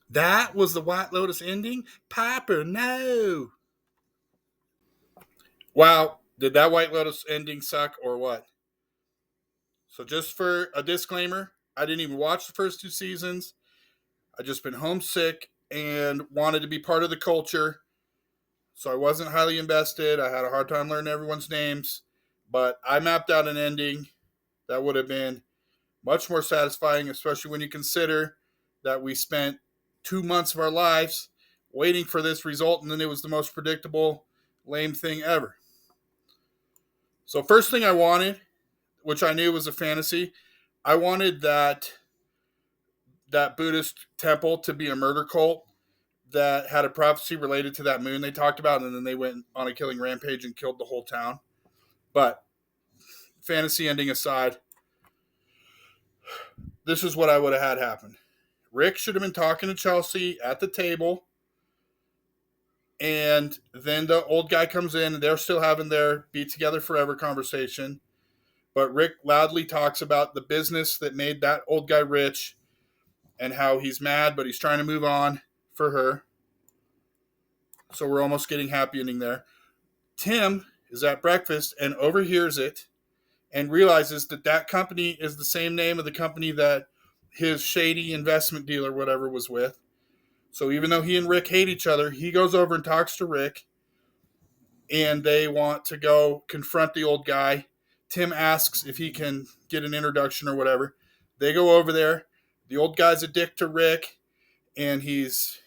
That was the White Lotus ending? Piper, no. Wow. Did that White Lotus ending suck or what? So, just for a disclaimer, I didn't even watch the first two seasons. I just been homesick and wanted to be part of the culture. So, I wasn't highly invested. I had a hard time learning everyone's names. But I mapped out an ending that would have been much more satisfying, especially when you consider that we spent 2 months of our lives waiting for this result, and then it was the most predictable, lame thing ever. So, first thing I wanted, which I knew was a fantasy, I wanted that Buddhist temple to be a murder cult that had a prophecy related to that moon they talked about, and then they went on a killing rampage and killed the whole town. But fantasy ending aside, this is what I would have had happen. Rick should have been talking to Chelsea at the table, and then the old guy comes in, and they're still having their be together forever conversation. But Rick loudly talks about the business that made that old guy rich and how he's mad, but he's trying to move on for her. So we're almost getting happy ending there. Tim is at breakfast and overhears it and realizes that that company is the same name of the company that his shady investment dealer, whatever, was with. So even though he and Rick hate each other, he goes over and talks to Rick, and they want to go confront the old guy. Tim asks if he can get an introduction or whatever. They go over there. The old guy's a dick to Rick, and he's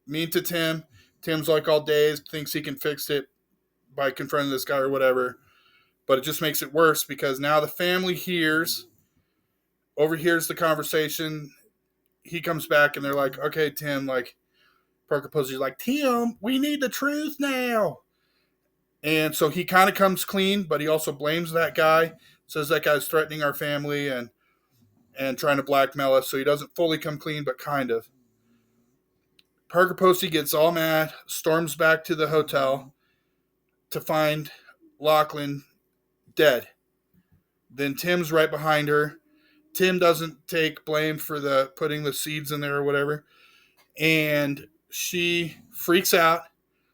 mean to Tim. Tim's like all dazed, thinks he can fix it by confronting this guy or whatever. But it just makes it worse because now the family overhears the conversation. He comes back and they're like, okay, Tim, like, Parker Posey's like, Tim, we need the truth now. And so he kind of comes clean, but he also blames that guy, says that guy's threatening our family and trying to blackmail us. So he doesn't fully come clean, but kind of. Parker Posey gets all mad, storms back to the hotel to find Lachlan dead. Then Tim's right behind her. Tim doesn't take blame for the putting the seeds in there or whatever. And she freaks out.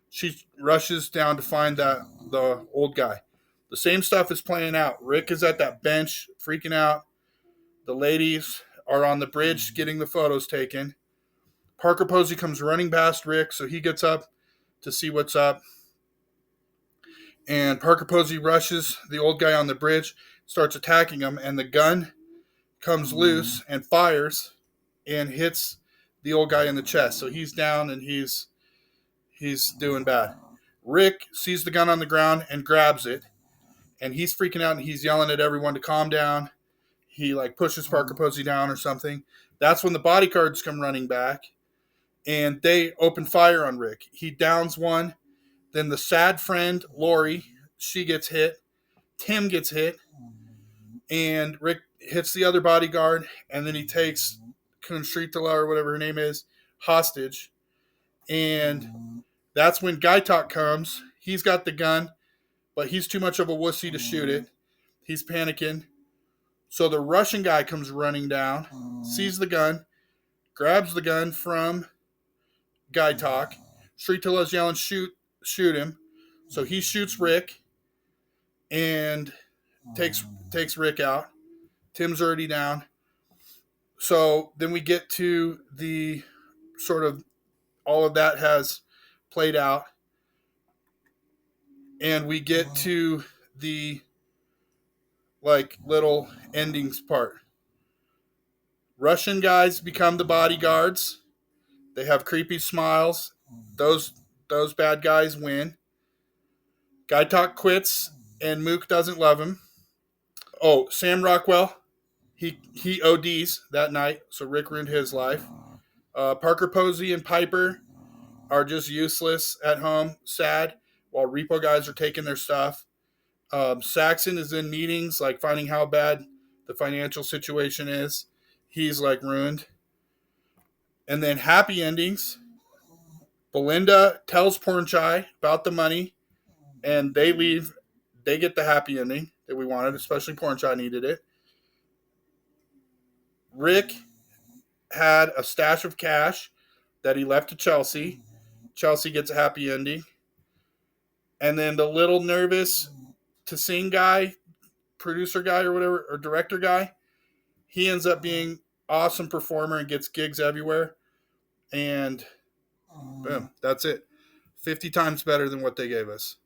She rushes down to find the old guy. The same stuff is playing out. Rick is at that bench freaking out. The ladies are on the bridge getting the photos taken. Parker Posey comes running past Rick, so he gets up to see what's up. And Parker Posey rushes the old guy on the bridge, starts attacking him, and the gun comes loose and fires and hits the old guy in the chest. So he's down and he's doing bad. Rick sees the gun on the ground and grabs it, and he's freaking out and he's yelling at everyone to calm down. He like pushes Parker Posey down or something. That's when the bodyguards come running back, and they open fire on Rick. He downs one. Then the sad friend Lori, she gets hit. Tim gets hit, and Rick hits the other bodyguard, and then he takes Constritala or whatever her name is hostage, and that's when Guy Talk comes. He's got the gun, but he's too much of a wussy to shoot it. He's panicking. So the Russian guy comes running down, sees the gun, grabs the gun from Guy Talk. Sritala's yelling, shoot him. So he shoots Rick and takes Rick out. Tim's already down. So then we get to the sort of all of that has played out. And we get to the like little endings part. Russian guys become the bodyguards. They have creepy smiles. Those bad guys win. Guy Talk quits, and Mook doesn't love him. Oh, Sam Rockwell, he ODs that night, so Rick ruined his life. Parker Posey and Piper are just useless at home, sad, while Repo guys are taking their stuff. Saxon is in meetings, like finding how bad the financial situation is. He's like ruined. And then happy endings. Belinda tells Pornchai about the money, and they leave. They get the happy ending that we wanted, especially Pornchai needed it. Rick had a stash of cash that he left to Chelsea. Chelsea gets a happy ending. And then the little nervous to sing guy, producer guy or whatever, or director guy, he ends up being awesome performer and gets gigs everywhere. And boom, that's it. 50 times better than what they gave us.